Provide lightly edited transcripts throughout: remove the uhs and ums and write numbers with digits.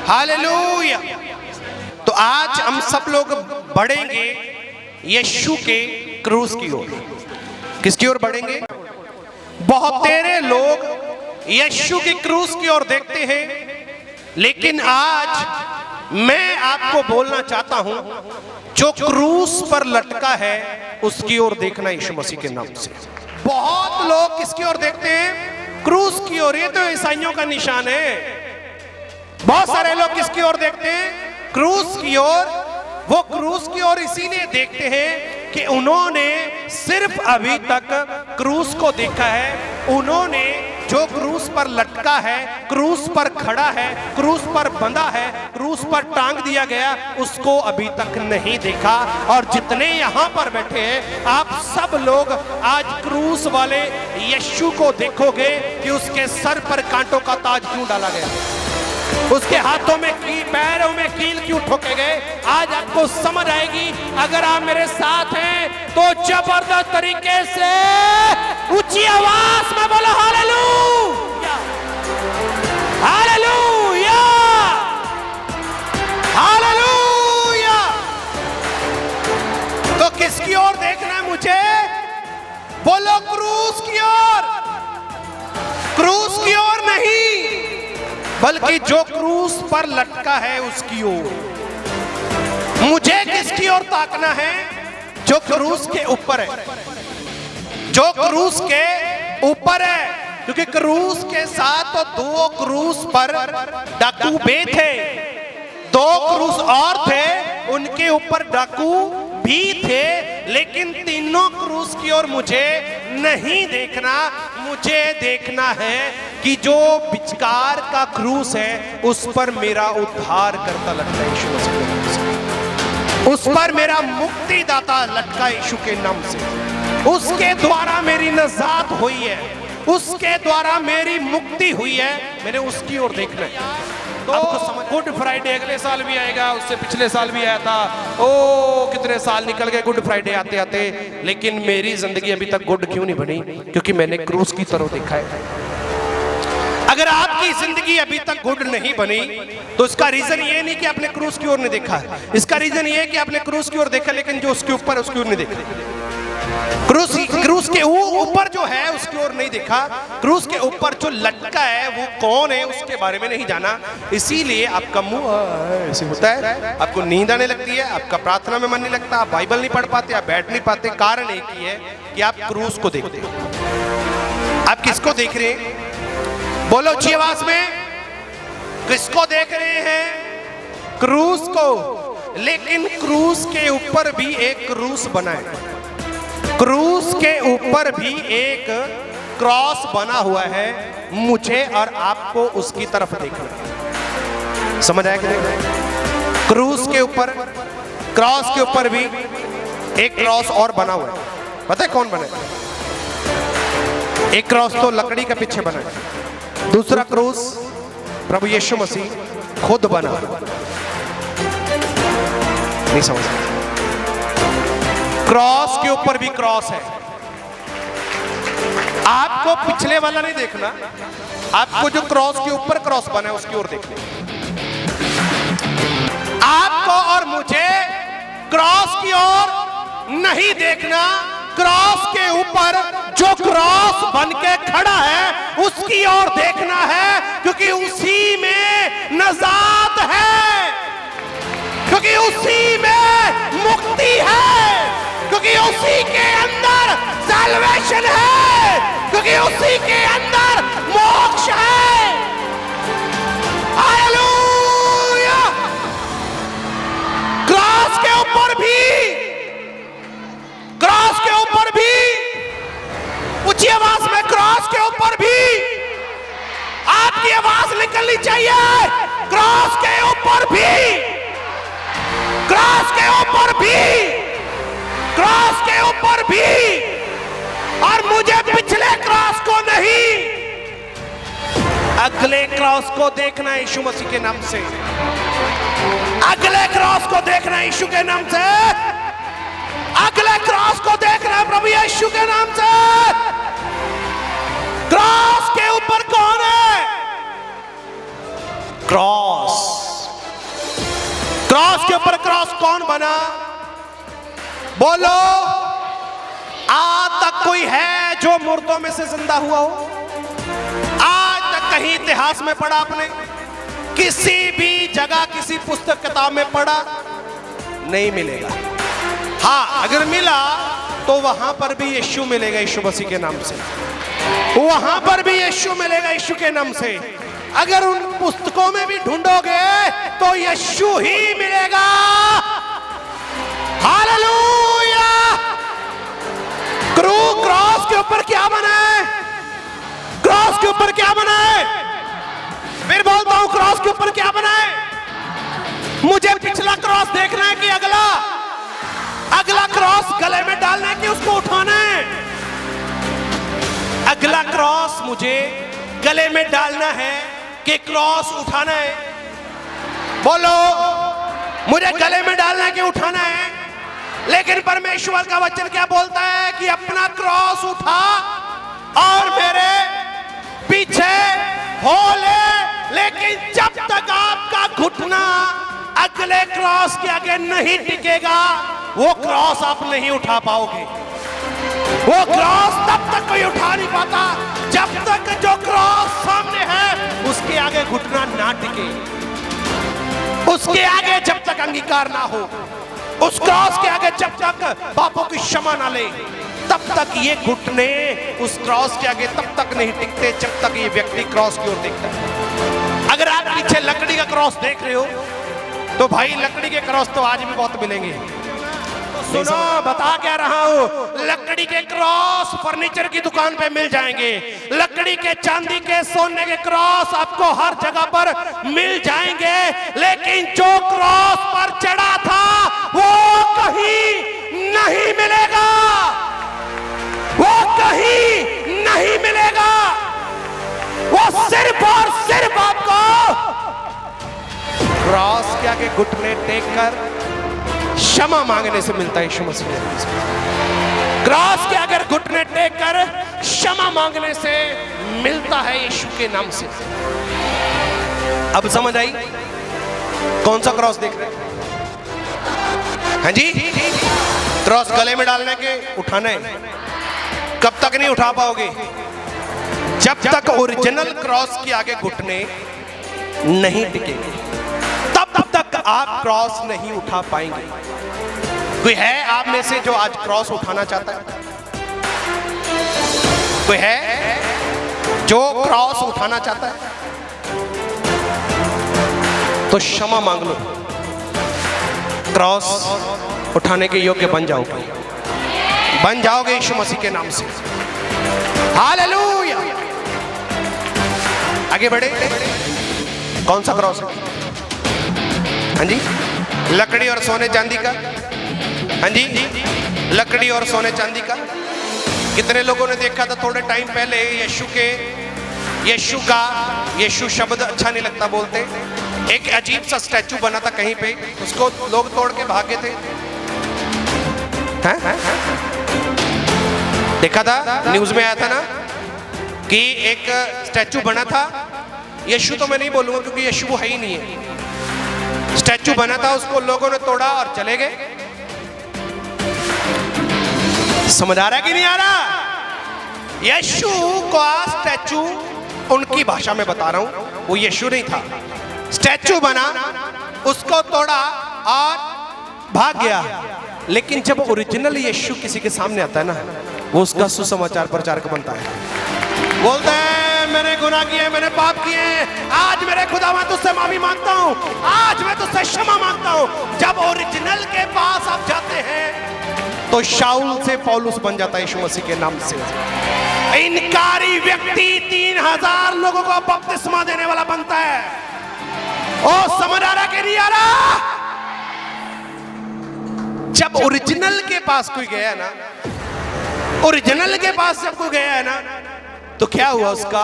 Hallelujah. तो आज हम सब लोग बढ़ेंगे यीशु के क्रूस की ओर। किसकी ओर बढ़ेंगे? बहुत तेरे लोग यीशु के क्रूस की ओर देखते हैं, लेकिन आज मैं आपको बोलना चाहता हूं, जो क्रूस पर लटका है उसकी ओर देखना यीशु मसीह के नाम से। बहुत लोग किसकी ओर देखते हैं? क्रूस की ओर। ये तो ईसाइयों का निशान है। बहुत सारे लोग किसकी ओर देखते हैं? क्रूस की ओर। वो क्रूस की ओर इसीलिए देखते हैं कि उन्होंने सिर्फ अभी तक क्रूस को देखा है। उन्होंने जो क्रूस पर लटका है, क्रूस पर खड़ा है, क्रूस पर बंधा है, क्रूस पर टांग दिया गया, उसको अभी तक नहीं देखा। और जितने यहाँ पर बैठे हैं, आप सब लोग आज क्रूस वाले यीशु को देखोगे कि उसके सर पर कांटों का ताज क्यों डाला गया, उसके हाथों में पैरों में कील क्यों ठोके गए। आज आपको समझ आएगी। अगर आप मेरे साथ हैं तो जबरदस्त तरीके से ऊंची आवाज में बोलो हालेलुया, हालेलुया, हालेलुया। तो किसकी ओर देखना है मुझे? बोलो क्रूस की ओर। क्रूस की ओर नहीं, बल्कि जो क्रूस पर लटका है उसकी ओर। मुझे किसकी ओर ताकना है? जो क्रूस के ऊपर है, जो क्रूस के ऊपर है। क्योंकि क्रूस के साथ तो दो क्रूस पर डाकू बे थे, दो क्रूस और थे, उनके ऊपर डाकू भी थे, लेकिन तीनों क्रूस की ओर मुझे नहीं देखना। मुझे देखना है कि जो विचकार का क्रूस है उस पर मेरा उद्धार करता लटका यीशु मसीह के नाम से, उस पर मेरा मुक्तिदाता लटका यीशु के नाम से। उसके द्वारा मेरी नजात हुई है, उसके द्वारा मेरी मुक्ति हुई है। मैंने उसकी ओर देखना है। तो गुड फ्राइडे अगले साल भी आएगा, उससे पिछले साल भी आया था। ओ कितने साल निकल गए गुड फ्राइडे आते आते, लेकिन मेरी जिंदगी अभी तक गुड क्यों नहीं बनी? क्योंकि मैंने क्रूस की तरफ देखा है। अगर आपकी जिंदगी अभी तक गुड नहीं बनी तो इसका रीजन ये नहीं कि आपने क्रूस की ओर नहीं देखा, इसका रीजन ये है कि आपने क्रूस की ओर देखा लेकिन जो उसके ऊपर है उसकी ओर नहीं देखा। क्रूस के ऊपर जो है उसकी ओर नहीं देखा। क्रूस के ऊपर जो लटका है वो कौन है उसके बारे में नहीं जाना। इसीलिए आपका मुंह ऐसे होता है, आपको नींद आने लगती है, आपका प्रार्थना में मन नहीं लगता, आप बाइबल नहीं पढ़ पाते, आप बैठ नहीं पाते। कारण एक ही है कि आप क्रूस को देखते हो। आप किसको देख रहे हैं? बोलो ऊंची आवाज में, किसको देख रहे हैं? क्रूस को। लेकिन क्रूस के ऊपर भी एक क्रूस बना है, क्रूस के ऊपर भी एक क्रॉस बना हुआ है। मुझे और आपको उसकी तरफ देखना। समझ आया कि नहीं? क्रूस के ऊपर, क्रॉस के ऊपर भी एक क्रॉस और बना हुआ है। पता है कौन बना है? एक क्रॉस तो लकड़ी के पीछे बना है, दूसरा क्रूस प्रभु यीशु मसीह खुद बना। नहीं समझ? क्रॉस के ऊपर भी क्रॉस है। आपको पिछले वाला नहीं देखना, आपको जो क्रॉस के ऊपर क्रॉस बना है उसकी ओर देखना। आपको और मुझे क्रॉस की ओर नहीं देखना, क्रॉस के ऊपर जो क्रॉस बन के खड़ा है उसकी ओर देखना है। क्योंकि उसी में नजात है, क्योंकि उसी में मुक्ति है, क्योंकि उसी के अंदर सैल्वेशन है, क्योंकि उसी के अंदर मोक्ष है। हालेलुया। क्रॉस के ऊपर भी, क्रॉस के ऊपर भी, ऊंची आवाज में, क्रॉस के ऊपर भी आपकी आवाज निकलनी चाहिए। क्रॉस के ऊपर भी, क्रॉस के ऊपर भी, क्रॉस के ऊपर भी। और मुझे पिछले क्रॉस को नहीं, अगले क्रॉस को देखना है यीशु मसीह के नाम से। अगले क्रॉस को देखना है यीशु के नाम से। अगले क्रॉस को देखना है प्रभु यीशु के नाम से। क्रॉस के ऊपर कौन है? क्रॉस। क्रॉस के ऊपर क्रॉस कौन बना? बोलो। आज तक कोई है जो मुर्दों में से जिंदा हुआ हो? आज तक कहीं इतिहास में पढ़ा आपने? किसी भी जगह किसी पुस्तक किताब में पढ़ा? नहीं मिलेगा। हाँ, अगर मिला तो वहां पर भी यीशु मिलेगा, यीशु मसीह के नाम से। वहां पर भी यीशु मिलेगा, यीशु के नाम से। अगर उन पुस्तकों में भी ढूंढोगे तो यीशु ही मिलेगा। हालेलुया। क्रॉस के ऊपर क्या बना है? क्रॉस के ऊपर क्या बना है? फिर बोलता हूं, क्रॉस के ऊपर क्या बना है? मुझे पिछला क्रॉस देखना है कि अगला? अगला क्रॉस गले में डालना है कि उसको उठाना है? अगला क्रॉस मुझे गले में डालना है कि क्रॉस उठाना है? बोलो। मुझे गले में डालना है कि उठाना है? लेकिन परमेश्वर का वचन क्या बोलता है कि अपना क्रॉस उठा और मेरे पीछे हो ले। लेकिन जब तक आपका घुटना अगले क्रॉस के आगे नहीं टिकेगा, वो क्रॉस आप नहीं उठा पाओगे। वो क्रॉस तब तक कोई उठा नहीं पाता जब तक जो क्रॉस सामने है उसके आगे घुटना ना टिके, उसके आगे जब तक अंगीकार ना हो, उस क्रॉस के आगे जब तक पापों की क्षमा ना ले, तब तक ये घुटने उस क्रॉस के आगे तब तक नहीं टिकते जब तक ये व्यक्ति क्रॉस की ओर देखता है। अगर आप पीछे लकड़ी का क्रॉस देख रहे हो तो भाई लकड़ी के क्रॉस तो आज भी बहुत मिलेंगे। तो सुनो, बता क्या रहा हूं, लकड़ी के क्रॉस फर्नीचर की दुकान पे मिल जाएंगे। लकड़ी के, चांदी के, सोने के क्रॉस आपको हर जगह पर मिल जाएंगे। लेकिन जो क्रॉस पर चढ़ा था वो कहीं नहीं मिलेगा, वो कहीं नहीं मिलेगा। वो सिर्फ और सिर्फ आपको क्रॉस के आगे घुटने टेक कर क्षमा मांगने से मिलता है। यीशु मसीह क्रॉस के अगर घुटने टेक कर क्षमा मांगने से मिलता है, यीशु के नाम से। अब समझ आई कौन सा क्रॉस देख रहे हैं? हाँ जी, क्रॉस गले में डालने के उठाना है। कब तक नहीं उठा पाओगे? जब तक ओरिजिनल क्रॉस के आगे घुटने नहीं टिकेंगे तब तक आप क्रॉस नहीं उठा पाएंगे। कोई है आप में से जो आज क्रॉस उठाना चाहता है? कोई है जो क्रॉस उठाना चाहता है? तो क्षमा मांग लो, क्रॉस उठाने के योग्य बन जाओगे, बन जाओगे यीशु मसीह के नाम से। हालेलुया। आगे बढ़े। कौन सा क्रॉस है? हाँ जी, लकड़ी और सोने चांदी का। हाँ जी, लकड़ी और सोने चांदी का। कितने लोगों ने देखा था थोड़े टाइम पहले यीशु शब्द अच्छा नहीं लगता बोलते, एक अजीब सा स्टैचू बना था कहीं पे, उसको लोग तोड़ के भागे थे। हैं? देखा था, न्यूज में आया था ना कि एक स्टैचू बना था। यीशु तो मैं नहीं बोलूंगा क्योंकि यीशु वो है ही नहीं है। स्टैचू बना था, उसको लोगों ने तोड़ा और चले गए। समझ आ रहा है कि नहीं आ रहा? यीशु का स्टैचू, उनकी भाषा में बता रहा हूं, वो यीशु नहीं था। स्टैचू बना, उसको तोड़ा और भाग गया। लेकिन जब ओरिजिनल यीशु किसी के सामने आता है ना, वो उसका सुसमाचार प्रचारक बनता है। बोलता है मैंने गुनाह किए, मैंने पाप किए, आज मेरे खुदा मैं तुझसे माफी मांगता हूं, आज मैं तुझसे क्षमा मांगता हूं। जब ओरिजिनल के पास आप जाते हैं तो शाऊल से पौलुस बन जाता है यीशु मसीह के नाम से। इनकारी व्यक्ति 3000 लोगों को बपतिस्मा देने वाला बनता है। ओ समझ आ रहा कि नहीं आ रहा? जब ओरिजिनल के पास कोई गया ना, ओरिजिनल के पास जब कोई गया है ना, तो क्या हुआ उसका?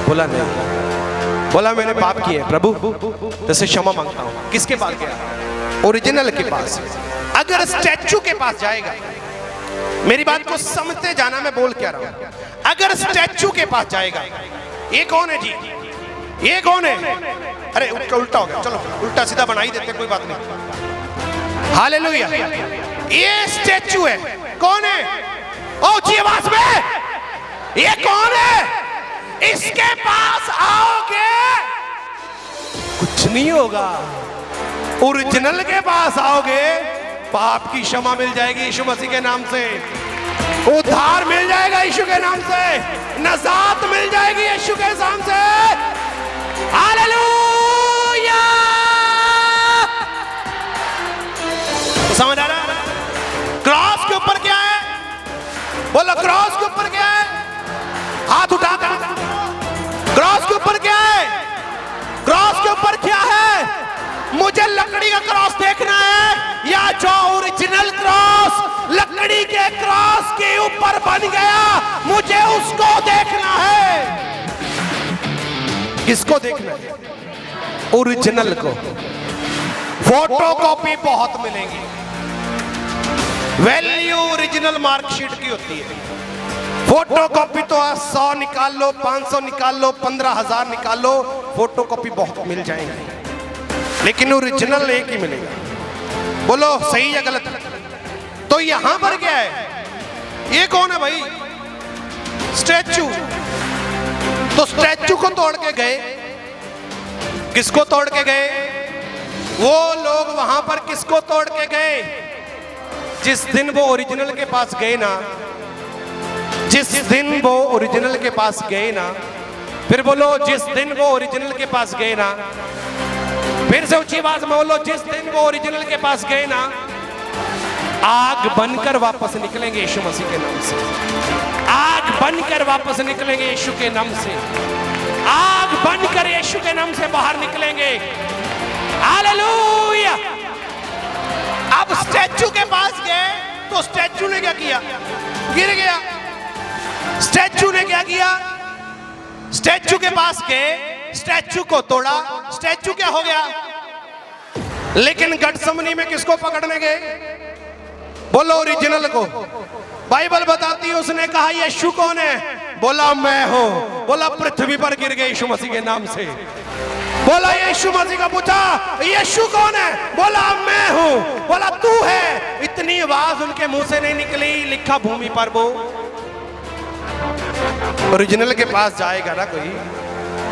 बोला नहीं, बोला मैंने पाप किए प्रभु, तुझसे क्षमा मांगता हूं। किसके पास गया? ओरिजिनल के पास। अगर स्टैचू के पास जाएगा, मेरी बात को समझते जाना मैं बोल क्या रहा हूं। अगर स्टैचू के पास जाएगा, ये कौन है जी? ये कौन है? अरे उल्टा हो गया, चलो उल्टा सीधा बना ही देते, कोई बात नहीं। हालेलुया। ये स्टैचू है, कौन है? ओ जी आवाज में, ये कौन है? इसके पास आओगे कुछ नहीं होगा, ओरिजिनल के पास आओगे पाप की क्षमा मिल जाएगी यीशु मसीह के नाम से, उद्धार मिल जाएगा यीशु के नाम से, नजात मिल जाएगी यीशु के नाम से। हालेलुया। समझ आ रहा है? क्रॉस के ऊपर क्या है? बोलो क्रॉस के ऊपर क्या है? हाथ उठाकर। क्रॉस के ऊपर क्या है? क्रॉस के ऊपर क्या है? मुझे लकड़ी का क्रॉस देखना है या जो ओरिजिनल क्रॉस लकड़ी के क्रॉस के ऊपर बन गया, मुझे उसको देखना है। किसको देखना है? ओरिजिनल को। फोटो कॉपी बहुत मिलेंगी, वैल्यू ओरिजिनल मार्कशीट की होती है। फोटो कॉपी तो 100 निकाल लो, 500 निकाल लो, 15,000 निकाल लो, फोटो कॉपी बहुत मिल जाएंगी, लेकिन ओरिजिनल एक ही मिलेगा। बोलो सही या गलत? तो यहां पर क्या है? ये कौन है भाई? स्टैचू। तो स्टैचू को तोड़ के गए, किसको तोड़ के गए? वो लोग वहां पर किसको तोड़ के गए? जिस दिन वो ओरिजिनल के पास गए ना, जिस दिन वो ओरिजिनल के पास गए ना, फिर बोलो जिस दिन वो ओरिजिनल के पास गए ना, फिर से ऊंची आवाज में बोलो, जिस दिन वो ओरिजिनल के पास गए ना, आग बनकर वापस निकलेंगे यीशु मसीह के नाम से। आग बनकर वापस निकलेंगे यीशु के नाम से। आग बनकर यीशु के नाम से बाहर निकलेंगे। हालेलुया। अब स्टैचू के पास गए तो स्टैचू ने क्या किया? गिर गया। स्टैचू ने क्या किया? स्टैचू के पास गए, स्टैचू को तोड़ा, स्टैचू क्या हो गया? लेकिन गठसमनी में किसको पकड़ने गए? बोलो ओरिजिनल को। बाइबल बताती है उसने कहा यीशु कौन है? बोला मैं हूं। बोला पृथ्वी पर गिर गए यीशु मसीह के नाम से। बोला यीशु मसीह का पूछा यीशु कौन है? बोला मैं हूं। बोला तू है। इतनी आवाज उनके मुंह से नहीं निकली, लिखा भूमि पर वो। ओरिजिनल के पास जाएगा ना कोई,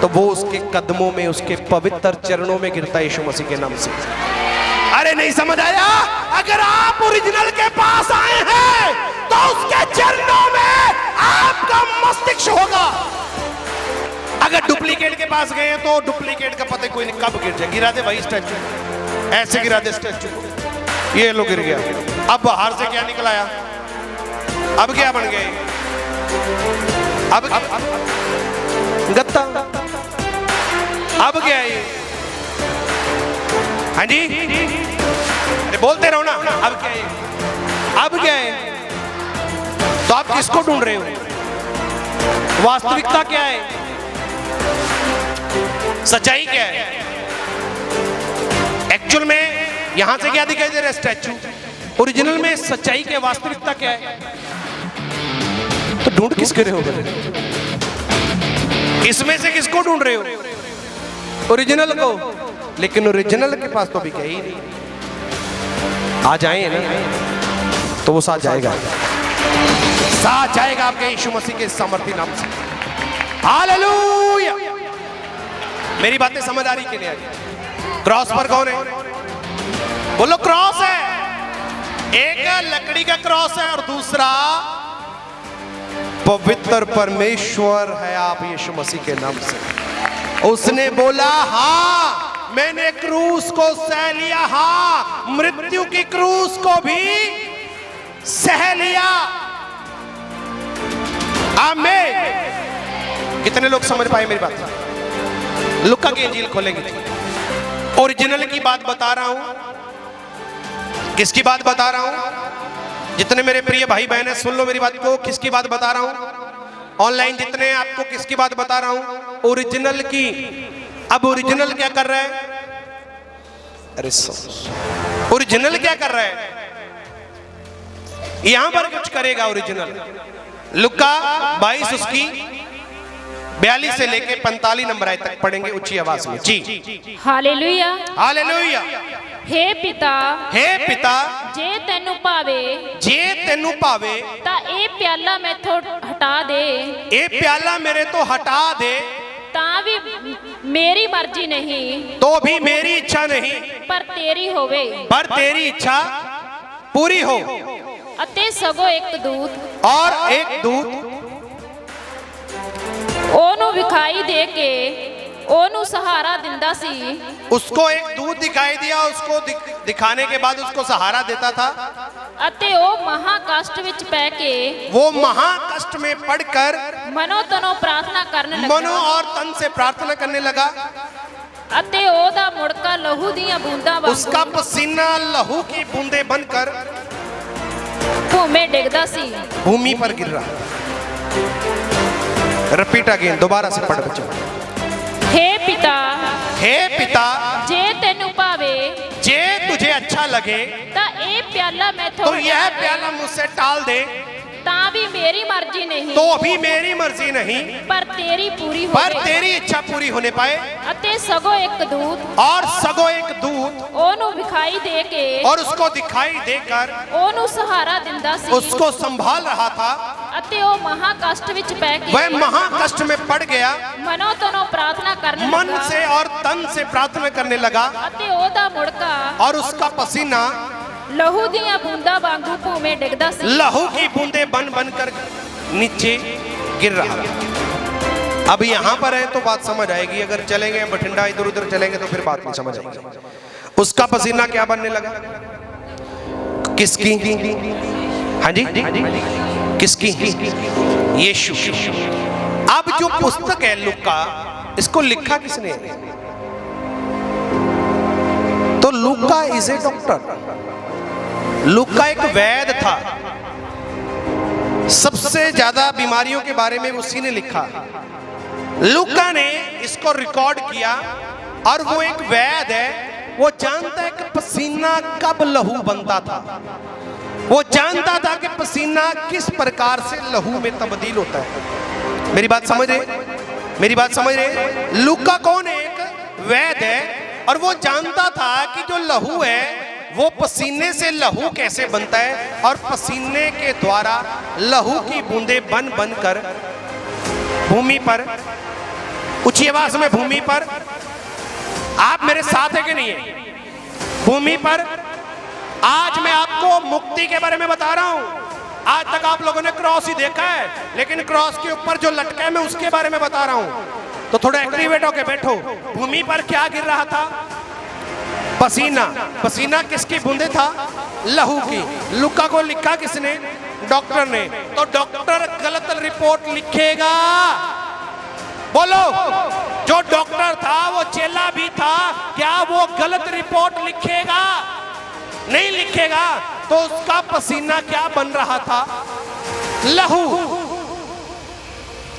तो वो उसके कदमों में, उसके पवित्र चरणों में गिरता है यीशु मसीह के नाम से। अरे नहीं समझ आया? अगर आप ओरिजिनल के पास आए हैं तो उसके चरणों में आपका मस्तिष्क होगा। अगर डुप्लीकेट के पास गए तो डुप्लीकेट का पता कोई नहीं कब गिर जाए। गिरा दे भाई स्टैचू, ऐसे गिरा दे स्टैचू, ये लो गिर गया। अब बाहर से क्या निकल आया? अब क्या बन गए? अब गत्ता। अब क्या है ये? हाँ जी, अरे बोलते रहो ना। अब क्या है? अब क्या है? तो आप किसको ढूंढ रहे हो? वास्तविकता क्या है? सच्चाई क्या है? एक्चुअल में यहां से क्या दिखाई दे रहा है? स्टैचू। ओरिजिनल में सच्चाई क्या, वास्तविकता क्या है? तो ढूंढ किसके रहे हो? इसमें से किसको ढूंढ रहे हो? ओरिजिनल को। लेकिन ओरिजिनल के पास तो अभी गए ही नहीं। आ जाए ना तो वो साथ जाएगा, साथ जाएगा आपके यीशु मसीह के सामर्थी नाम से। हालेलुया। मेरी बातें समझ आ रही कि नहीं आ रही? क्रॉस पर कौन है? बोलो क्रॉस है। एक लकड़ी का क्रॉस है और दूसरा पवित्र परमेश्वर है आप यीशु मसीह के नाम से। उसने बोला हाँ मैंने क्रूस को सह लिया, हाँ मृत्यु की क्रूस को भी सह लिया। आमीन। कितने लोग समझ पाए मेरी बात? लुका की इंजील खोलेंगे। ओरिजिनल की बात बता रहा हूं। किसकी बात बता रहा हूं? जितने मेरे प्रिय भाई बहन हैं सुन लो मेरी बात को। किसकी बात बता रहा हूं? ऑनलाइन जितने आपको किसकी बात बता रहा हूं? ओरिजिनल की। अब ओरिजिनल क्या कर रहा है? अरे ओरिजिनल क्या कर रहा है? यहां पर कुछ करेगा ओरिजिनल। लुका 22 उसकी 42 से लेके 45 नंबर आयत तक पढ़ेंगे ऊंची आवाज में जी। हालेलुया। हालेलुया। हे पिता, हे पिता, जे तेनू भावे, जे तेनू भावे ता ए प्याला मैथों हटा दे, ए प्याला मेरे तो हटा दे, ता भी मेरी मर्जी नहीं, तो भी मेरी इच्छा नहीं, पर तेरी होवे, पर तेरी इच्छा पूरी हो। अते सगो एक दूत और एक दूत ओनू विखाई दे के ओनू सहारा दिंदा सी, उसको एक दूत दिखाई दिया, उसको दिखाने के बाद उसको सहारा देता था। अते ओ महा कष्ट विच पै के वो महा कष्ट में पड़कर मनो तनो प्रार्थना करने लगा, मनो और तन से प्रार्थना करने लगा। अते ओदा मुड़का लहू दियां बूंदा उसका पसीना लहू की बूंदे बनकर भूमि डिगदा सी, भूमि पर गिर रहा। रिपीट अगेन, दोबारा से पढ़ बच्चों। हे पिता, हे पिता, जे तेनू भावे, जे तुझे अच्छा लगे ता ए प्याला मैथों तो यह प्याला मुझसे टाल दे, ता भी मेरी मर्जी नहीं, तो भी मेरी मर्जी नहीं, पर तेरी पूरी पर होवे। तेरी इच्छा पूरी होने पाए। अते सगो एक दूत और सगो एक दूत ओनू विखाई दे के और उसको दिखाई देकर ओनू सहारा दिंदा सी, उसको संभाल रहा था। अते ओ महा कष्ट विच पै के वह महा कष्ट में पड़ गया, मनो तनो प्रार्थना करने मन लगा, से और तन से प्रार्थना करने लगा। अते ओदा मुड़का और उसका पसीना लहू दियां बूंदा वांगू भूमि डिगदा सी, लहू की बूंदे बन बनकर नीचे गिर रहा। अब यहाँ पर है तो बात समझ आएगी, अगर चलेंगे बठिंडा इधर उधर चलेंगे तो फिर बात नहीं समझ आएगी। उसका पसीना क्या बनने लगा? किसकी? हाँ जी, किसकी? यीशु। अब जो पुस्तक है लूका, इसको लिखा किसने? तो लूका इज ए डॉक्टर। लूका एक वैद्य था, सबसे ज्यादा बीमारियों के बारे में उसी ने लिखा। लूका ने इसको रिकॉर्ड किया और वो एक वैद्य है, वो जानता है कि पसीना कब लहू बनता था, वो जानता था कि पसीना किस प्रकार से लहू में तब्दील होता है। मेरी बात समझ रहे? मेरी बात समझ रहे? लूका कौन है? एक वैद्य है और वो जानता था कि जो लहू है वो पसीने से लहू कैसे बनता है और पसीने के द्वारा लहू की बूंदें बन बनकर भूमि पर, ऊंची आवाज में, भूमि पर, आप मेरे साथ है कि नहीं है? भूमि पर। आज मैं आपको मुक्ति के बारे में बता रहा हूं। आज तक आप लोगों ने क्रॉस ही देखा है, लेकिन क्रॉस के ऊपर जो लटका है मैं उसके बारे में बता रहा हूं। तो थोड़ा एक्टिवेट होके बैठो। भूमि पर क्या गिर रहा था? पसीना। पसीना किसकी बूंदे था? लहू की। लूका को लिखा किसने? डॉक्टर ने। तो डॉक्टर गलत रिपोर्ट लिखेगा? बोलो, जो डॉक्टर था वो चेला भी था, क्या वो गलत रिपोर्ट लिखेगा? नहीं लिखेगा। तो उसका पसीना क्या बन रहा था? लहू।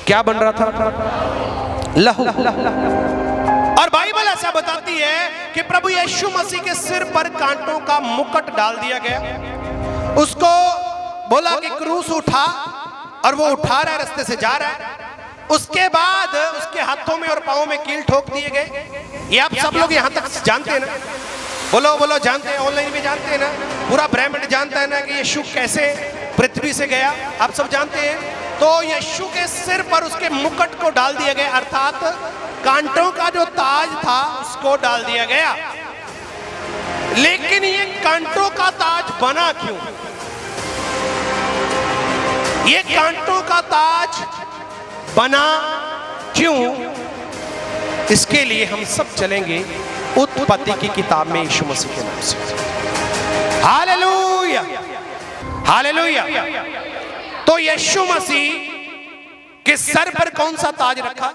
क्या बन रहा था? लहू। और बाइबल ऐसा बताती है कि प्रभु यीशु मसीह के सिर पर कांटों का मुकुट डाल दिया गया। उसको बोला कि क्रूस उठा, और वो उठा रहा है, रास्ते से जा रहा है। उसके बाद उसके हाथों में और पांवों में कील ठोक दिए गए। ये आप सब लोग यहां तक जानते हैं ना? बोलो बोलो, जानते हैं? ऑनलाइन भी जानते हैं ना? पूरा ब्रह्मांड जानता है ना कि यीशु कैसे पृथ्वी से गया? आप सब जानते हैं। तो यीशु के सिर पर उसके मुकुट को डाल दिया गया, अर्थात कांटों का जो ताज था उसको डाल दिया गया। लेकिन ये कांटों का ताज बना क्यों? ये कांटों का ताज बना क्यों? इसके लिए हम सब चलेंगे उत्पत्ति की किताब में यीशु मसीह के नाम से। Hallelujah, hallelujah. तो यीशु मसीह के सर पर कौन सा ताज रखा?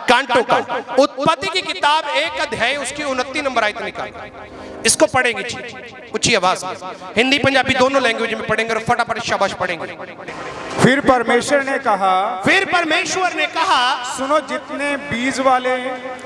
कांटों का। उत्पत्ति की किताब 1 अध्याय उसकी 29 नंबर आयत निकाल, इसको पढ़ेंगे ऊंची आवाज में, हिंदी पंजाबी दोनों लैंग्वेज में पढ़ेंगे और फटाफट शाबाश पढ़ेंगे। फिर परमेश्वर ने कहा, फिर परमेश्वर ने कहा, सुनो, जितने बीज वाले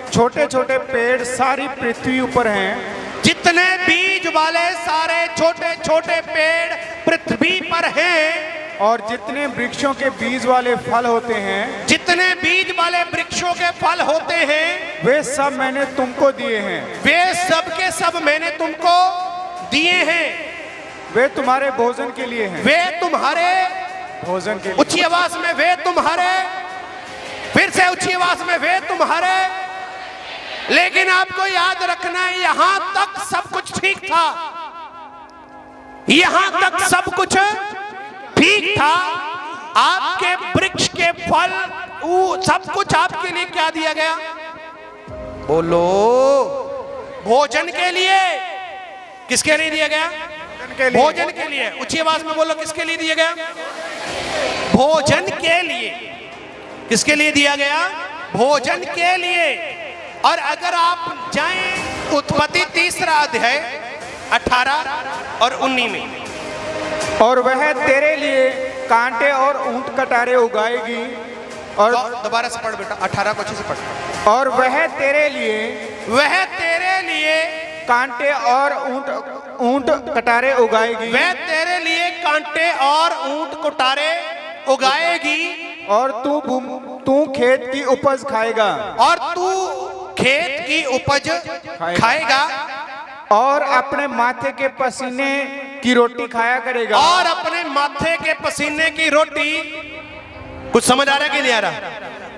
छोटे छोटे पेड़ सारी पृथ्वी ऊपर हैं, जितने बीज वाले सारे छोटे छोटे पेड़ पृथ्वी पर हैं, और जितने वृक्षों के बीज वाले फल होते हैं, जितने बीज वाले वृक्षों के फल होते हैं, वे सब मैंने तुमको दिए हैं। वे सब के सब मैंने तुमको दिए हैं। वे तुम्हारे भोजन के लिए हैं। वे तुम्हारे, भोजन के लिए। ऊंची आवाज में वे तुम्हारे, फिर से ऊंची आवाज में वे तुम्हारे। लेकिन आपको याद रखना है, यहां तक सब कुछ ठीक था, यहां तक सब कुछ ठीक था। आपके वृक्ष के फल, सब कुछ आपके लिए क्या दिया गया? बोलो, भोजन के लिए। किसके लिए दिया गया? भोजन के लिए। ऊंची आवाज में बोलो, किसके लिए दिया गया? भोजन के लिए। किसके लिए दिया गया? भोजन के लिए। और अगर आप जाएं उत्पत्ति 3 अध्याय 18 और 19 में, और वह तेरे लिए कांटे और ऊंट कटारे उगाएगी। और दोबारा से पढ़ बेटा, 18 को अच्छे से पढ़। और वह तेरे लिए कांटे और ऊंट कटारे उगाएगी। वह तेरे लिए कांटे और ऊंट कटारे उगाएगी। और तू खेत की उपज खाएगा। और तू खेत की उपज खाएगा। और अपने माथे के पसीने की रोटी खाया करेगा। और अपने माथे के पसीने की रोटी, कुछ समझ आ रहा है कि नहीं आ रहा?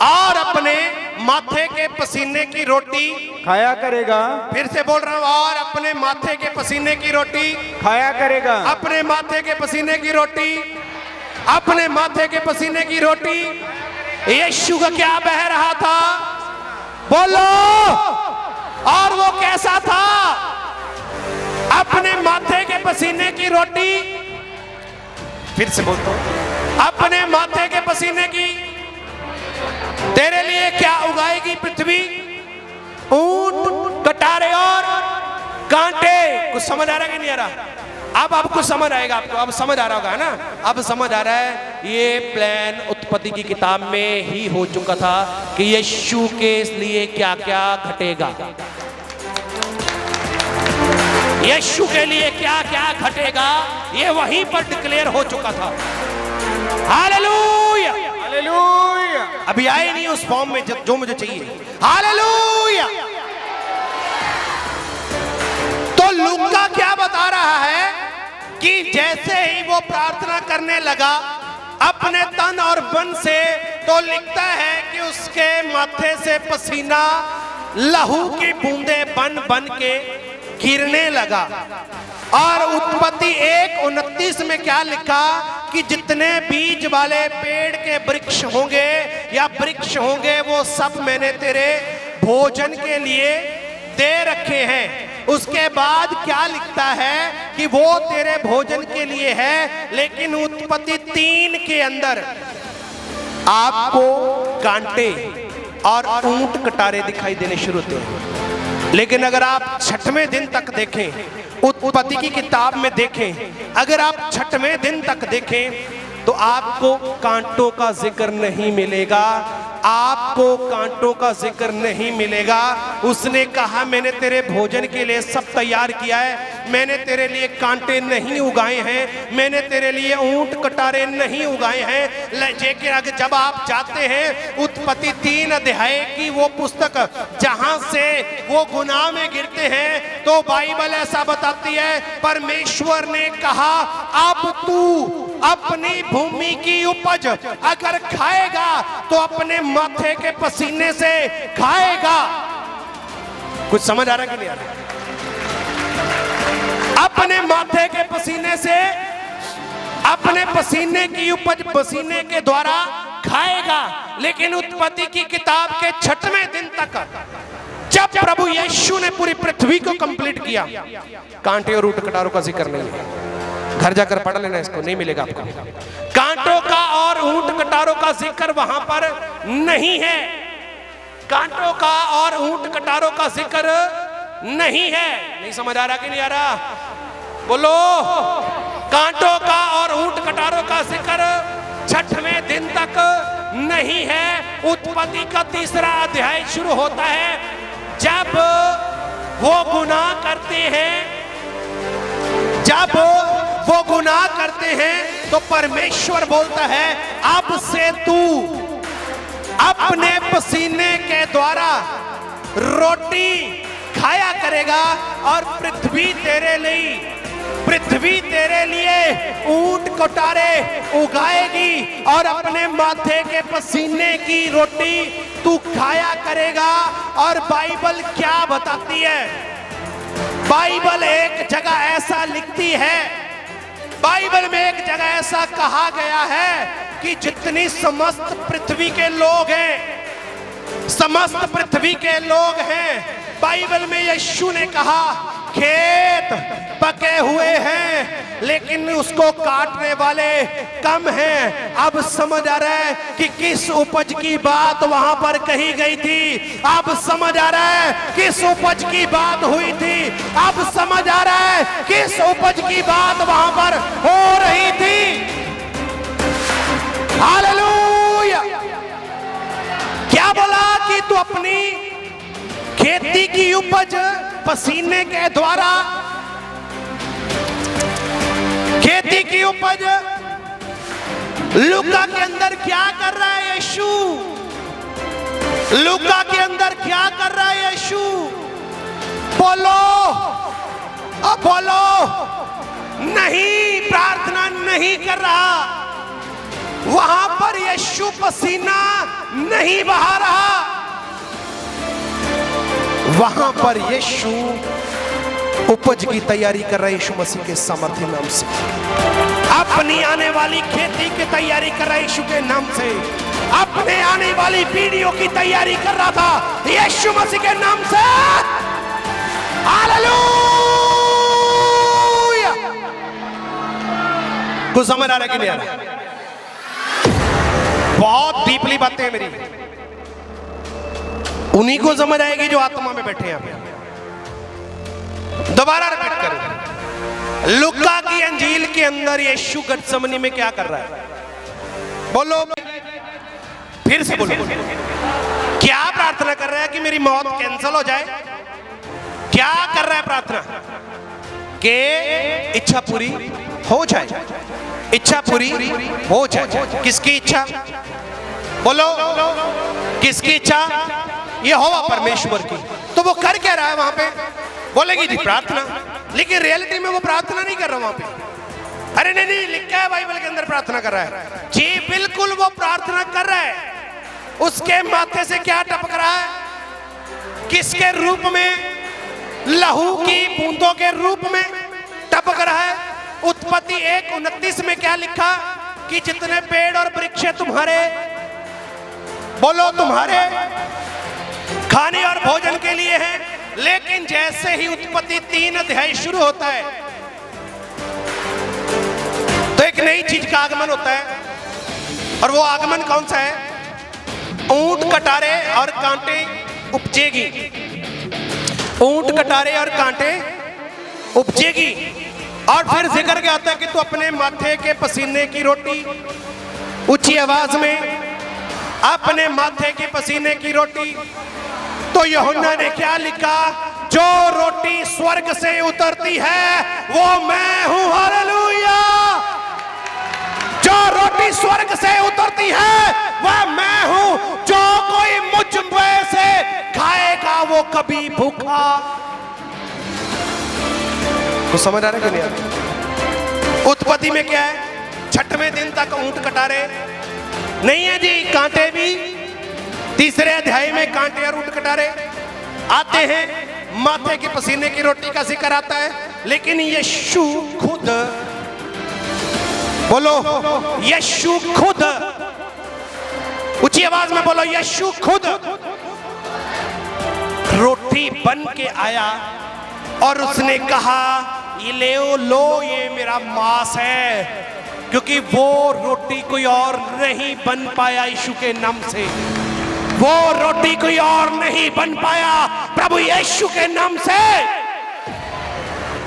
और अपने माथे के पसीने की रोटी खाया करेगा। फिर से बोल रहा हूं, और अपने माथे के पसीने की रोटी खाया करेगा। अपने माथे के पसीने की रोटी, अपने माथे के पसीने की रोटी। यीशु का क्या बह रहा था? बोलो। और वो कैसा था? अपने माथे के पसीने की रोटी। फिर से बोलता हूं, अपने माथे के पसीने की। तेरे लिए क्या उगाएगी पृथ्वी? ऊंट, कटारे और कांटे। कुछ समझ आ रहा है कि नहीं आ रहा? अब आपको समझ आएगा, आपको अब समझ आ रहा होगा ना? अब समझ आ रहा है। ये प्लान उत्पत्ति की किताब में ही हो चुका था कि यीशु के लिए क्या क्या घटेगा, यीशु के लिए क्या क्या घटेगा, ये वहीं पर डिक्लेयर हो चुका था। Hallelujah, hallelujah. अभी आए नहीं उस फॉर्म में जो मुझे चाहिए। हालेलुया। तो लूका क्या बता रहा है कि जैसे ही वो प्रार्थना करने लगा अपने तन और मन से, तो लिखता है कि उसके माथे से पसीना लहू की बूंदे बन बन के गिरने लगा। और उत्पत्ति 1:29 में क्या लिखा कि जितने बीज वाले पेड़ के वृक्ष होंगे या वृक्ष होंगे, वो सब मैंने तेरे भोजन के लिए दे रखे हैं। उसके बाद क्या लिखता है कि वो तेरे भोजन के लिए है। लेकिन उत्पत्ति 3 के अंदर आपको कांटे और ऊंट कटारे दिखाई देने शुरू होते हैं। लेकिन अगर आप 6वें दिन तक देखें, उत्पत्ति की किताब में देखें, अगर आप 6वें दिन तक देखें तो आपको कांटों का जिक्र नहीं मिलेगा, आपको कांटों का जिक्र नहीं मिलेगा। उसने कहा मैंने तेरे भोजन के लिए सब तैयार किया है, मैंने तेरे लिए कांटे नहीं उगाए हैं, मैंने तेरे लिए ऊंट कटारे नहीं उगाए हैं। लेकिन अगर जब आप जाते हैं उत्पत्ति 3 अध्याय की वो पुस्तक जहां से वो गुनाह में गिरते हैं, तो बाइबल ऐसा बताती है परमेश्वर ने कहा अब तू अपनी भूमि की उपज अगर खाएगा तो अपने माथे के पसीने से खाएगा। कुछ समझ आ रहा है कि नहीं आ रहा? अपने माथे के पसीने से, अपने पसीने की उपज पसीने के द्वारा खाएगा। लेकिन उत्पत्ति की किताब के 6वें दिन तक जब प्रभु यीशु ने पूरी पृथ्वी को कंप्लीट किया, कांटे और ऊंट कटारों का जिक्र नहीं है। घर जाकर पढ़ लेना, इसको नहीं मिलेगा आपको। कांटों का और ऊंट कटारों का जिक्र वहां पर नहीं है। कांटों का और ऊंट कटारों का जिक्र नहीं है। नहीं समझ आ रहा कि नहीं आ रहा? बोलो। कांटों का और ऊंट कटारों का जिक्र 6वें दिन तक नहीं है। उत्पत्ति का 3 अध्याय शुरू होता है जब वो गुनाह करते हैं, जब वो गुनाह करते हैं तो तो परमेश्वर बोलता है अब से तू अपने पसीने के द्वारा रोटी खाया करेगा और पृथ्वी तेरे लिए ऊंट कटारे उगाएगी और अपने माथे के पसीने की रोटी तू खाया करेगा। और बाइबल क्या बताती है? बाइबल एक जगह ऐसा लिखती है, बाइबल में एक जगह ऐसा कहा गया है कि जितनी समस्त पृथ्वी के लोग हैं, समस्त पृथ्वी के लोग हैं, बाइबल में यीशु ने कहा खेत पके हुए हैं लेकिन उसको काटने वाले कम हैं। अब समझ आ रहा है कि किस उपज की बात वहां पर कही गई थी। अब समझ आ रहा है किस उपज की बात हुई थी। अब समझ आ रहा है किस उपज की बात वहां पर हो रही थी। हालेलुया। क्या बोला कि तू अपनी खेती की उपज पसीने के द्वारा, खेती की उपज। लूका के अंदर क्या कर रहा है यीशु? लूका के अंदर क्या कर रहा है यीशु? बोलो, अब बोलो। नहीं, प्रार्थना नहीं कर रहा। वहां पर यीशु पसीना नहीं बहा रहा, वहां पर यीशु उपज की तैयारी कर रहा है। यीशु मसीह के सामर्थ्य नाम से अपनी आने वाली खेती की तैयारी कर रहा है। यीशु के नाम से अपने आने वाली पीढ़ियों की तैयारी कर रहा था यीशु मसीह के नाम से। हालेलुया। कुछ समझ आ रहा है कि नहीं आ रहा? बहुत डीपली बातें हैं मेरी, उन्हीं को समझ आएगी जो आत्मा में बैठे हैं। दोबारा रिपीट करें, लूका की अंजील के अंदर यीशु गतसमनी में क्या कर रहा है? बोलो, फिर से बोलो। क्या प्रार्थना कर रहा है कि मेरी मौत कैंसिल हो जाए? क्या कर रहा है प्रार्थना? कि इच्छा पूरी हो जाए, इच्छा पूरी हो जाए। किसकी इच्छा? बोलो, किसकी इच्छा? यहोवा परमेश्वर की। तो वो कर क्या रहा है वहां पे? बोलेगी जी प्रार्थना, लेकिन रियलिटी में वो प्रार्थना नहीं कर रहा वहां पे। अरे नहीं नहीं, लिखा है बाइबल के अंदर प्रार्थना कर रहा है। जी बिल्कुल वो प्रार्थना कर रहा है। उसके माथे से क्या टपक रहा है? किसके रूप में? लहू की बूंदों के रूप में टपक रहा है। उत्पत्ति 1:29 में क्या लिखा? कि जितने पेड़ और वृक्ष तुम्हारे, बोलो, तुम्हारे खाने और भोजन के लिए है। लेकिन जैसे ही उत्पत्ति 3 अध्याय शुरू होता है तो एक नई चीज का आगमन होता है। और वो आगमन कौन सा है? ऊंट कटारे और कांटे उपजेगी। ऊंट कटारे और कांटे उपजेगी। और फिर जिक्र क्या आता है कि तू अपने माथे के पसीने की रोटी, ऊंची आवाज में, अपने माथे के पसीने की रोटी। तो यूहन्ना ने क्या लिखा? जो रोटी स्वर्ग से उतरती है वो मैं हूं। हालेलुया। जो रोटी स्वर्ग से उतरती है वह मैं हूं। जो कोई मुझ में से खाएगा वो कभी भूखा। तो समझ आ रहा है कि नहीं? उत्पत्ति में क्या है? 6वें दिन तक ऊंट कटारे नहीं है जी, कांटे भी। 3रे अध्याय में कांटे और ऊंट कटारे आते हैं। माथे के पसीने की रोटी का जिक्र आता है। लेकिन यीशु खुद, बोलो, यीशु खुद, ऊंची आवाज में बोलो, यीशु खुद रोटी बन के आया और उसने कहा ये ले लो, ये मेरा मांस है। क्योंकि वो रोटी कोई और नहीं बन पाया यीशु के नाम से। वो रोटी कोई और नहीं बन पाया प्रभु यीशु के नाम से।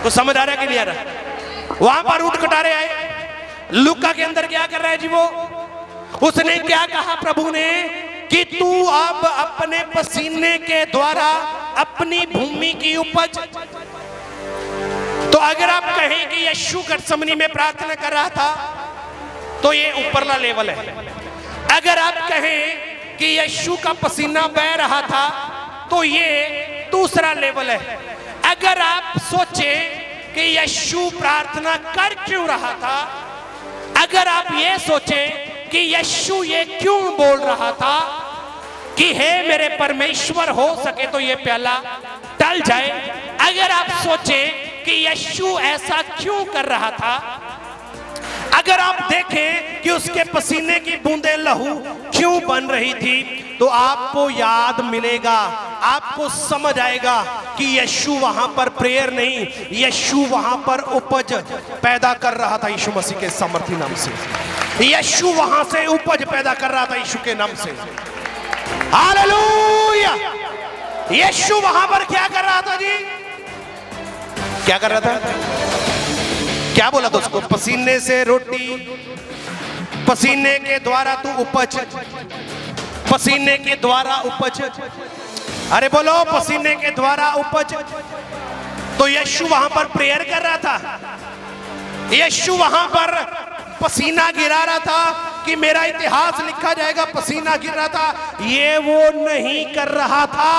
तो समझ आ रहा है कि नहीं आ रहा? वहां पर ऊंट कटारे आए। लूका के अंदर क्या कर रहा है जी? वो उसने क्या कहा प्रभु ने? कि तू अब अपने पसीने के द्वारा अपनी भूमि की उपज। तो अगर आप कहें कि यीशु गतसमनी में प्रार्थना कर रहा था तो ये ऊपरला लेवल है। अगर आप कहें कि यीशु का पसीना बह रहा था तो ये दूसरा लेवल है। अगर आप सोचें कि यीशु प्रार्थना कर क्यों रहा था, अगर आप ये सोचें कि यीशु ये क्यों बोल रहा था कि हे मेरे परमेश्वर, हो सके तो ये प्याला टल जाए, अगर आप सोचें कि यीशु ऐसा क्यों कर रहा था, अगर आप देखें कि उसके पसीने की बूंदें लहू क्यों बन रही थी, तो आपको याद मिलेगा, आपको समझ आएगा कि यीशु वहां पर प्रेयर नहीं, यीशु वहां पर उपज पैदा कर रहा था यीशु मसीह के सामर्थी नाम से। यीशु वहां से उपज पैदा कर रहा था यीशु के नाम से। हालेलुया। यीशु वहां पर क्या कर रहा था जी? क्या कर रहा था? क्या बोला था उसको? पसीने से रोटी, पसीने के द्वारा तू उपज, पसीने के द्वारा उपज। अरे बोलो, पसीने के द्वारा उपज। तो यीशु वहां पर प्रेयर कर रहा था, यीशु वहां पर पसीना गिरा रहा था कि मेरा इतिहास लिखा जाएगा, पसीना गिर रहा था। ये वो नहीं कर रहा था,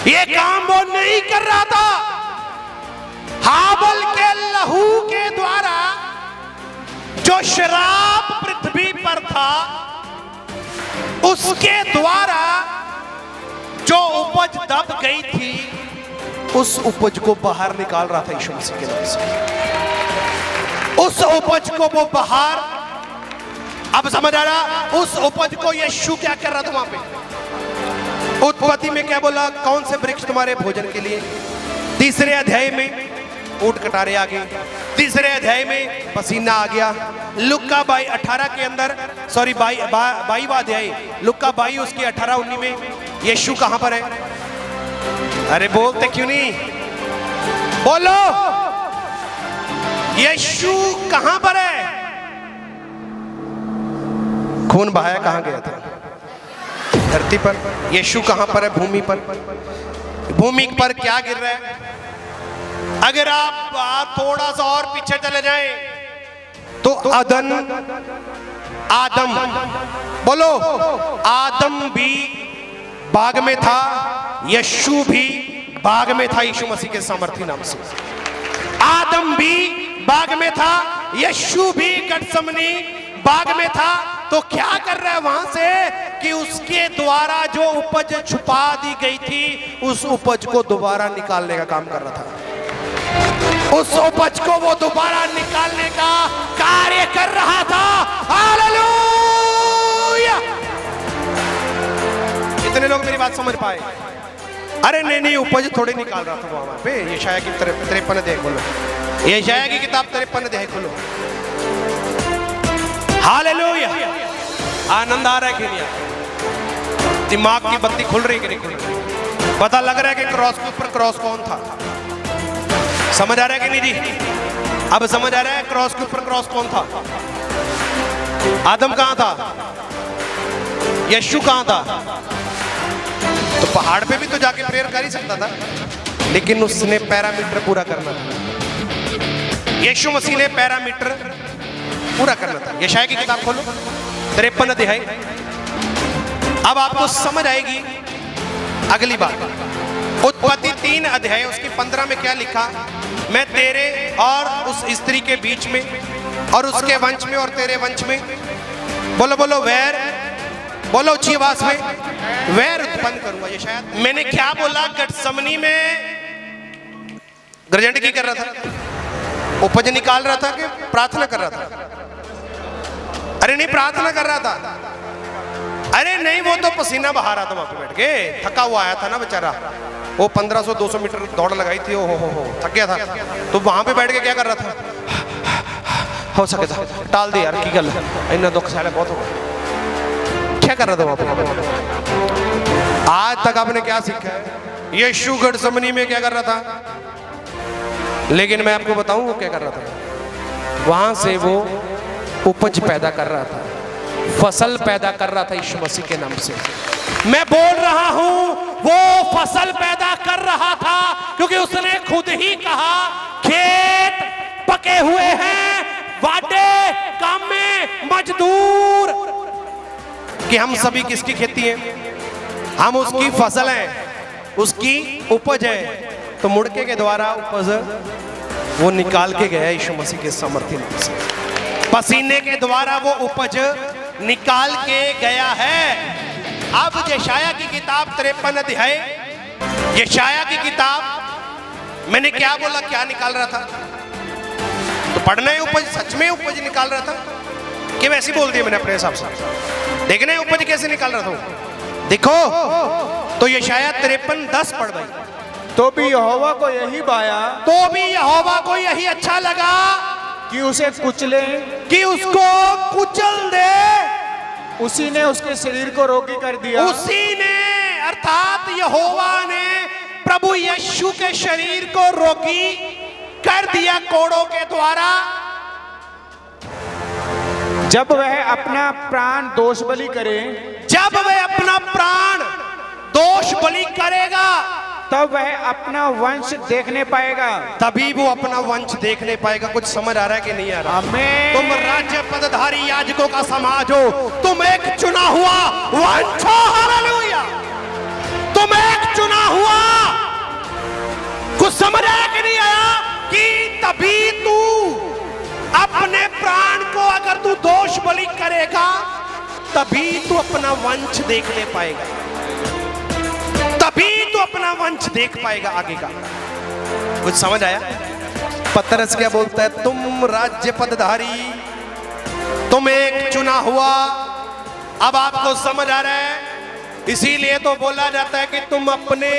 ये काम वो नहीं कर रहा था। हाबल के लहू के द्वारा जो शराब पृथ्वी पर था, उसके द्वारा जो उपज दब गई थी, उस उपज को बाहर निकाल रहा था यीशु मसीह के नाम से। उस उपज को वो बाहर, अब समझ आ रहा? उस उपज को यीशु क्या कर रहा था वहां पे? उत्पत्ति में क्या बोला? कौन से वृक्ष तुम्हारे भोजन के लिए? तीसरे अध्याय में ऊंट कटारे आ गए, तीसरे अध्याय में पसीना आ गया। लुक्का 18 के अंदर, सॉरी 22वां अध्याय, लुक्का 22 उसकी 18-19 में यीशु कहां पर है? अरे बोलते क्यों नहीं? बोलो, यीशु कहां पर है? खून बहाया कहां गया था? धरती पर। यीशु कहां पर है? भूमि पर। भूमि पर क्या गिर रहा है? अगर आप थोड़ा सा और पीछे चले जाएं तो आदम, बोलो, आदम भी बाग में था, यीशु भी बाग में था यीशु मसीह के सामर्थी नाम से। आदम भी बाग में था, यीशु भी गठसमनी बाग में था। तो क्या कर रहा है वहां से कि उसके द्वारा जो उपज छुपा दी गई थी, उस उपज को दोबारा निकालने का काम कर रहा था। उस उपज को वो दोबारा निकालने का कार्य कर रहा था। हालेलुया। इतने लोग मेरी बात समझ पाए? अरे नहीं, उपज थोड़ी निकाल रहा था वहां पे। यशायाह की 53 अध्याय खोलो, यशायाह की किताब 53 अध्याय खोलो। हालेलुया। आनंद आ रहा है कि नहीं? दिमाग की बत्ती खुल रही कि नहीं खुल रही? पता लग रहा है कि क्रॉस के ऊपर क्रॉस कौन था? समझ आ रहा है कि नहीं जी? अब समझ आ रहा है क्रॉस के ऊपर क्रॉस कौन था? आदम कहां था? यीशु कहां था? तो पहाड़ पे भी तो जाके प्रेयर कर ही सकता था, लेकिन उसने पैरामीटर पूरा करना था। यीशु मसीह ने पैरामीटर पूरा करना था। यशायाह की किताब खोलो, 53 अध्याय। अब आपको समझ आएगी अगली बात। उत्पत्ति 3 अध्याय उसकी 15 में क्या लिखा? मैं तेरे और उस स्त्री के बीच में और उसके वंश में और तेरे वंश में, बोलो बोलो, वैर, बोलो ऊंची आवाज में, वैर उत्पन्न करूंगा। ये शायद मैंने क्या बोला? गठसमनी में ग्रजंट की कर रहा था, उपज निकाल रहा था कि प्रार्थना कर रहा था? अरे नहीं, प्रार्थना कर रहा था। अरे नहीं, वो तो पसीना बहा रहा था वहां पे बैठ के, थका हुआ आया था ना बेचारा। वो 1500-200 मीटर दौड़ लगाई थी, हो थक गया था। तो वहां पे बैठ के क्या कर रहा था? हो सके था टाल दे यार की गल, इतना दुख साले बहुत होगा। क्या कर रहा था वहां पे? आज तक आपने क्या सीखा है? यीशु गठसमनी में क्या कर रहा था? लेकिन मैं आपको बताऊं वो क्या कर रहा था। वहां से वो उपज पैदा कर रहा था, फसल पैदा कर रहा था यीशु मसीह के नाम से। मैं बोल रहा हूं वो फसल पैदा कर रहा था, क्योंकि उसने खुद ही कहा खेत पके हुए हैं, वाटे मजदूर कि हम सभी किसकी खेती है, हम उसकी फसल है, उसकी उपज है। तो मुड़के के द्वारा उपज वो निकाल के गया यीशु मसीह के सामर्थ्य नाम से, पसीने के द्वारा वो उपज निकाल के गया है। अब यशाया की किताब 53 अध्याय, यशाया की किताब, मैंने क्या बोला, क्या निकाल रहा था? तो पढ़ना है उपज, सच में उपज निकाल रहा था कि वैसे बोल दिया मैंने अपने हिसाब से? देखना है उपज कैसे निकाल रहा था, देखो। तो यशाया 53:10 पढ़ भाई। तो भी यहोवा को यही भाया, तो भी यहोवा को यही अच्छा लगा कि उसे कुचले, कि उसको कुचल दे। उसी ने उसके शरीर को रोगी कर दिया। उसी ने अर्थात यहोवा ने प्रभु यीशु के शरीर को रोगी कर दिया कोड़ों के द्वारा। जब वह अपना प्राण दोष बलि करे, जब वह अपना प्राण दोष बलि करेगा, तब वह अपना वंश देखने पाएगा। तभी वो अपना वंश देखने पाएगा। कुछ समझ आ रहा है कि नहीं आ रहा? आमीन। तुम राज्य पदधारी याजकों का समाज हो, तुम एक चुना हुआ वंश हो। हालेलुया, तुम एक चुना हुआ। कुछ समझ आया कि नहीं आया? कि तभी तू अपने प्राण को अगर तू दोष बलि करेगा, तभी तू अपना वंश देखने पाएगा, तभी तू अपना वंश देख पाएगा आगे का। कुछ समझ आया? पतरस क्या बोलता है? तुम राज्य पदधारी, तुम एक चुना हुआ। अब आपको समझ आ रहा है? इसीलिए तो बोला जाता है कि तुम अपने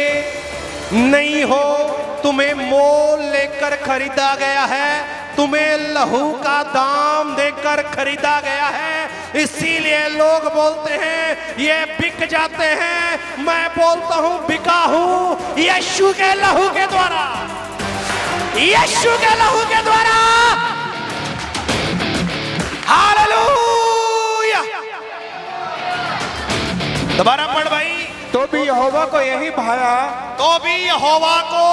नहीं हो, तुम्हें मोल लेकर खरीदा गया है, तुम्हें लहू का दाम देकर खरीदा गया है। इसीलिए लोग बोलते हैं ये बिक जाते हैं। मैं बोलता हूं बिका हूं यीशु के लहू के द्वारा, यीशु के लहू के द्वारा। हालेलुया। दोबारा पढ़ भाई। तो भी यहोवा को यही भाया, तो भी यहोवा को,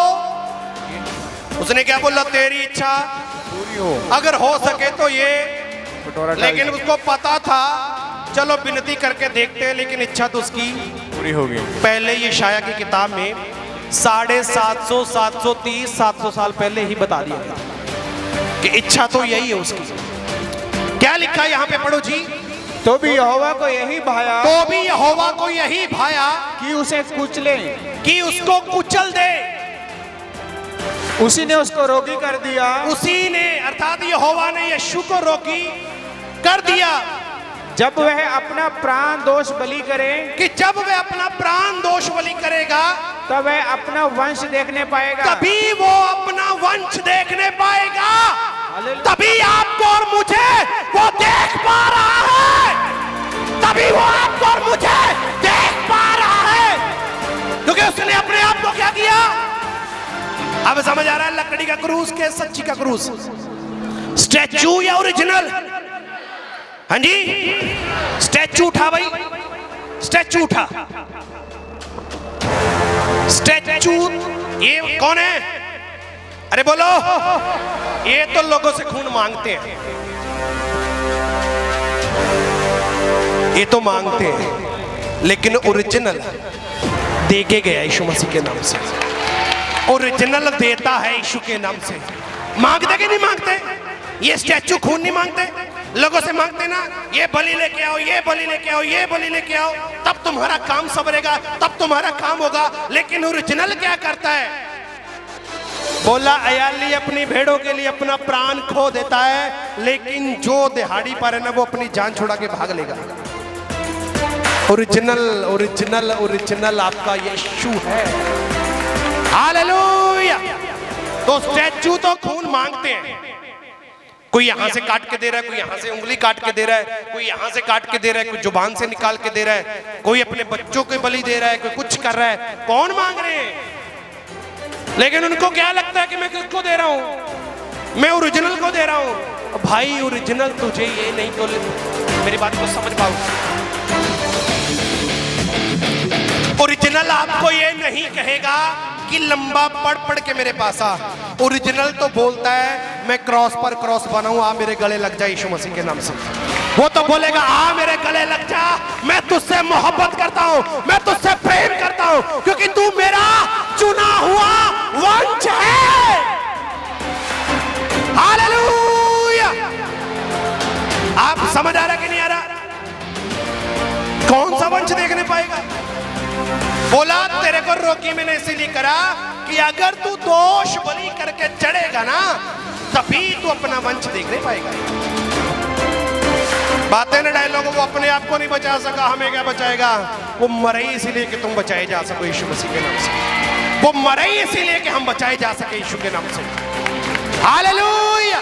उसने क्या बोला? तेरी इच्छा पूरी हो, अगर हो सके तो ये। कटोरा डाल लेकिन दे। उसको पता था, चलो विनती करके देखते हैं, लेकिन इच्छा तो उसकी पूरी हो गई। पहले ये शाया की किताब में 750, 730, 700 साल पहले ही बता दिया था कि इच्छा तो यही है उसकी। क्या लिखा है यहाँ पे? पढ़ो जी। तो भी यहोवा को यही भाया, तो भी यहोवा को यही भाया कि उसे कुचले, कि उसको कुचल दे। उसी ने उसको रोगी कर दिया। उसी ने अर्थात यहोवा ने यीशु को रोगी कर दिया। जब वह अपना प्राण दोष बलि करे, कि जब वह अपना प्राण दोष बलि करेगा, तब वह अपना वंश देखने पाएगा। तभी वो अपना वंश देखने पाएगा। हालेलुया। तभी आपको और मुझे वो देख पा रहा है, तभी वो आपको और मुझे देख पा रहा है, क्योंकि उसने अपने आप को क्या किया? अब समझ आ रहा है? लकड़ी का क्रूस के सच्ची का क्रूस, स्टैचू या ओरिजिनल? हाँ जी, स्टैचू उठा भाई, स्टैचू उठा। स्टैचू ये कौन है? अरे बोलो। ये तो लोगों से खून मांगते हैं, ये तो मांगते हैं, लेकिन ओरिजिनल देके गया यीशु मसीह के नाम से। ओरिजिनल देता है यीशु के नाम से। मांगते कि नहीं मांगते? ये स्टैचू खून नहीं मांगते, लोगों से मांगते ना, ये बलि लेके आओ, ये बलि लेके आओ, ये बलि लेके आओ, तब तुम्हारा काम संवरेगा, तब तुम्हारा काम होगा। लेकिन ओरिजिनल क्या करता है? बोला अयाली अपनी भेड़ों के लिए अपना प्राण खो देता है, लेकिन जो दिहाड़ी पर है ना, वो अपनी जान छुड़ा के भाग लेगा। ओरिजिनल ओरिजिनल ओरिजिनल आपका यीशु है। हालेलुया। तो स्टैचू तो खून मांगते हैं, कोई यहां से काट के दे रहा है, कोई यहां से उंगली काट के दे रहा है, कोई यहां से काट के दे रहा है, कोई जुबान से निकाल के दे रहा है, कोई अपने बच्चों को बलि दे रहा है, कोई कुछ कर रहा है। कौन मांग रहे हैं? लेकिन उनको क्या लगता है कि मैं किसको दे रहा हूं? मैं ओरिजिनल को दे रहा हूं। भाई ओरिजिनल तुझे ये नहीं, तो मेरी बात को समझ पाओ। ओरिजिनल आपको ये नहीं कहेगा कि लंबा पढ़ पढ़ के मेरे पास आ। ओरिजिनल तो बोलता है मैं क्रॉस पर क्रॉस बनाऊं, आप मेरे गले लग जाए यीशु मसीह के नाम से। वो तो बोलेगा आ मेरे गले लग जा, मैं तुझसे मोहब्बत करता हूं, मैं तुझसे प्रेम करता हूं, क्योंकि तू मेरा चुना हुआ वंश है। हालेलुया। आप समझ आ रहा कि नहीं आ रहा? कौन सा वंश देखने पाएगा? बोला तेरे को रोकी मैंने इसीलिए करा कि अगर तू दोष बलि करके चढ़ेगा ना, तभी तू अपना वंश देखने पाएगा। बातें ना डायलॉग, वो अपने आप को नहीं बचा सका, हमें क्या बचाएगा? वो मरे इसीलिए कि तुम बचाए जा सको यीशु मसीह के नाम से। वो मरे इसीलिए कि हम बचाए जा सके यीशु के नाम से। हालेलुया।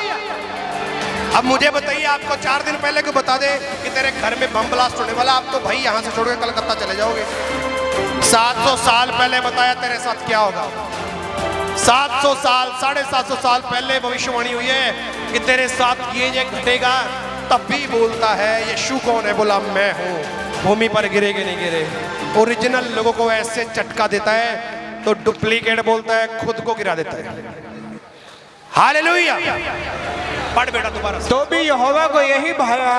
अब मुझे बताइए, आपको 4 दिन पहले क्यों बता दे कि तेरे घर में बम ब्लास्ट होने वाला, आप तो भाई यहां से छोड़ के कलकत्ता चले जाओगे। 700 साल पहले बताया तेरे साथ क्या होगा। 700 साल 750 साल पहले भविष्यवाणी हुई है कि तेरे साथ ये घटेगा। तब भी बोलता है यीशु कौन है? बोला मैं हूं। भूमि पर गिरे कि नहीं गिरे? ओरिजिनल लोगों को ऐसे चटका देता है तो डुप्लीकेट बोलता है खुद को गिरा देता है। हालेलुया। पढ़ बेटा दोबारा। तो भी यहोवा को यही भाया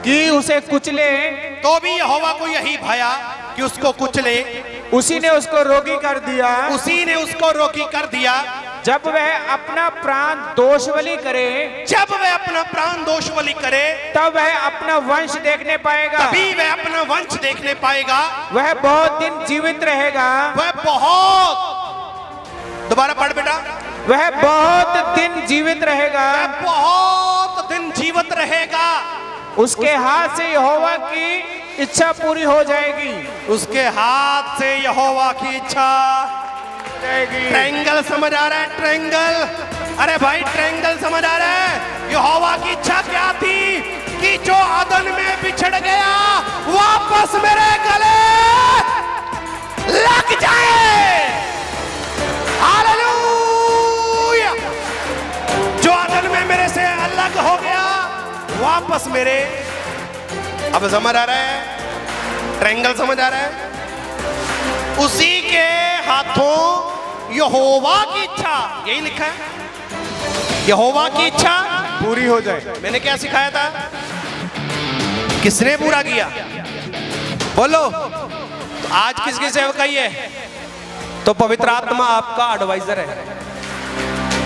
कि उसे कुचले, तो भी यहोवा को यही भाया कि उसको कुचले, उसी ने उसको रोगी कर दिया। उसी ने उसको रोगी कर दिया। जब वह अपना प्राण दोष बलि करे, जब वह अपना प्राण दोष बलि करे, तब वह अपना वंश देखने पाएगा। तभी वह अपना वंश देखने पाएगा। वह बहुत दिन जीवित रहेगा। वह बहुत, दोबारा पढ़ बेटा, वह बहुत दिन जीवित रहेगा। वह बहुत दिन जीवित रहेगा। उसके हाथ से यहोवा की इच्छा पूरी हो जाएगी। उसके हाथ से यहोवा की इच्छा जाएगी। ट्रायंगल समझ आ रहा है? ट्रायंगल, अरे भाई ट्रायंगल समझ आ रहा है? यहोवा की इच्छा क्या थी कि जो अदन में बिछड़ गया वापस मेरे गले लग जाए। हालेलुया। जो अदन में मेरे से अलग हो गया वापस मेरे, अब समझ आ रहा है? ट्रायंगल समझ आ रहा है? उसी के हाथों यहोवा की इच्छा, यही लिखा है, यहोवा की इच्छा पूरी हो जाए। मैंने क्या सिखाया था? किसने पूरा किया? बोलो। तो आज किसकी सेवकाई है? तो पवित्र आत्मा आपका एडवाइजर है,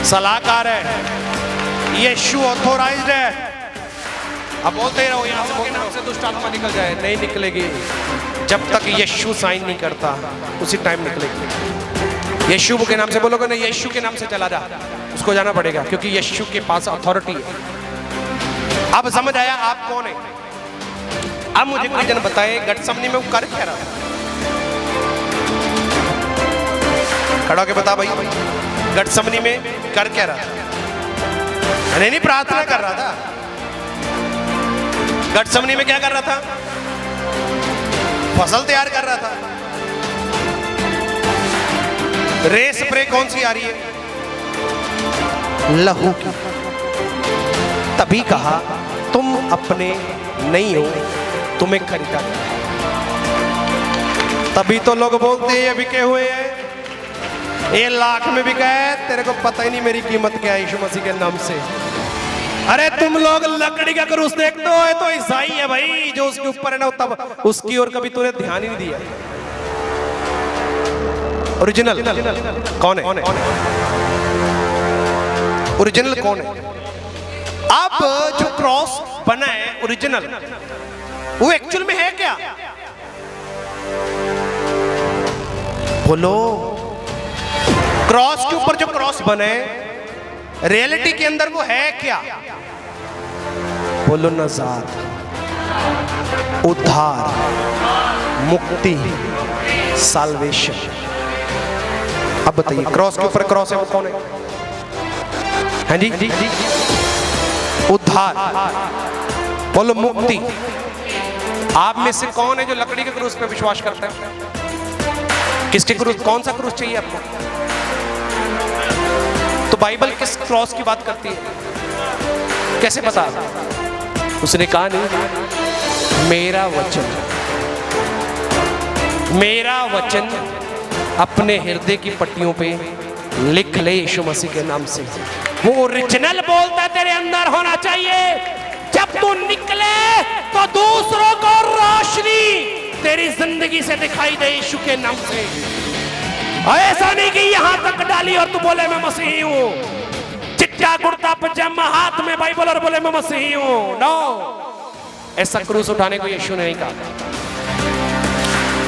सलाहकार है, यीशु ऑथोराइज्ड है। अब बोलते रहो यहां से, नाम से दुष्ट आत्मा निकल जाए, नहीं निकलेगी जब तक यीशु साइन नहीं करता, उसी टाइम निकलेगी। यीशु के नाम से बोलोगे ना, यीशु के नाम से चला जा, उसको जाना पड़ेगा क्योंकि यीशु के पास अथॉरिटी है। अब समझ आया आप कौन है? अब मुझे कोई जन बताए गठसमनी में वो कर क्या रहा था? खड़ा होके बता भाई, गठसमनी में कर क्या रहा था? नहीं, प्रार्थना कर रहा था। गठसमनी में क्या कर रहा था? फसल तैयार कर रहा था। रेस स्प्रे कौन सी आ रही है? लहू की। तभी कहा तुम अपने नहीं हो, तुम्हें खरीदा। तभी तो लोग बोलते हैं ये बिके हुए हैं, ये लाख में बिका है, तेरे को पता ही नहीं मेरी कीमत क्या है यीशु मसीह के नाम से। अरे तुम लोग लकड़ी का क्रूस देखते हो, ये तो ईसाई है भाई जो उसके ऊपर है ना, तब उसकी और कभी तूने ध्यान ही नहीं दिया। ओरिजिनल कौन है? ओरिजिनल कौन है? अब जो क्रॉस बना है ओरिजिनल, वो एक्चुअल में है क्या? बोलो। क्रॉस के ऊपर जो क्रॉस बना है रियलिटी के अंदर वो है क्या? बोलो। नजात, उद्धार, मुक्ति, साल्वेशन। अब बताइए क्रॉस के ऊपर क्रॉस है वो कौन है? हाँ जी, उद्धार, बोलो मुक्ति। आप में से कौन है जो लकड़ी के क्रूस पे विश्वास करता है? किसके क्रूस? कौन सा क्रूस चाहिए आपको? तो बाइबल किस क्रॉस की बात करती है? कैसे पता? उसने कहा नहीं, मेरा वचन अपने हृदय की पट्टियों पे लिख ले यीशु मसीह के नाम से। वो ओरिजिनल बोलता तेरे अंदर होना चाहिए। जब तू निकले तो दूसरों को रोशनी तेरी जिंदगी से दिखाई दे यीशु के नाम से। ऐसा नहीं कि यहां तक डाली और तू बोले मैं मसीही हूं, चिट्टा कुर्ता पजामा हाथ में बाइबल और बोले मैं मसीही हूं। नो, ऐसा क्रूस उठाने को यीशु ने नहीं कहा।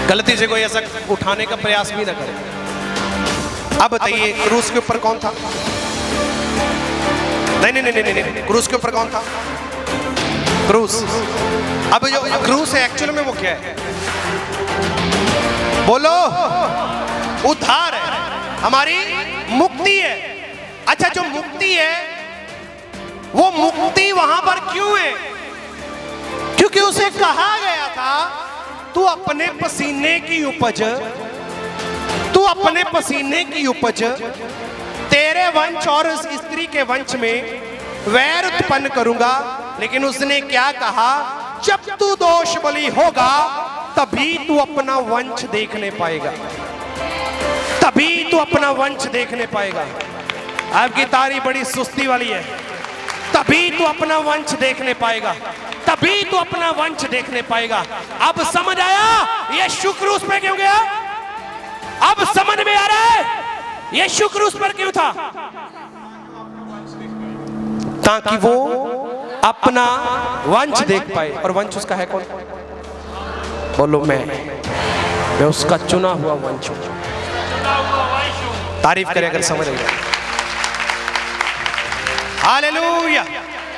गलती से कोई ऐसा उठाने का प्रयास भी ना करे। अब बताइए क्रूस के ऊपर कौन था? नहीं, क्रूस के ऊपर कौन था? क्रूस। अब जो क्रूस है एक्चुअल में वो क्या है? बोलो। उद्धार है, हमारी मुक्ति है। अच्छा, जो मुक्ति है वो मुक्ति वहां पर क्यों है? क्योंकि उसे कहा गया था तू अपने पसीने की उपज, तू अपने पसीने की उपज तेरे वंश और उस स्त्री के वंश में वैर उत्पन्न करूंगा। लेकिन उसने क्या कहा? जब तू दोष बलि होगा तभी तू अपना वंश देखने पाएगा, तभी तू अपना वंश देखने पाएगा। आपकी तारीफ बड़ी सुस्ती वाली है। तभी तू अपना वंश देखने पाएगा, तभी तू अपना वंश देखने पाएगा। अब समझ आया यीशु क्रूस पे क्यों गया? अब समझ में आ रहा है यीशु क्रूस पर क्यों था? ताकि वो अपना वंश देख पाए। और वंश उसका है कौन? बोलो, मैं उसका चुना हुआ वंश हूं। तारीफ करें अगर समझ आएगा। हालेलुया।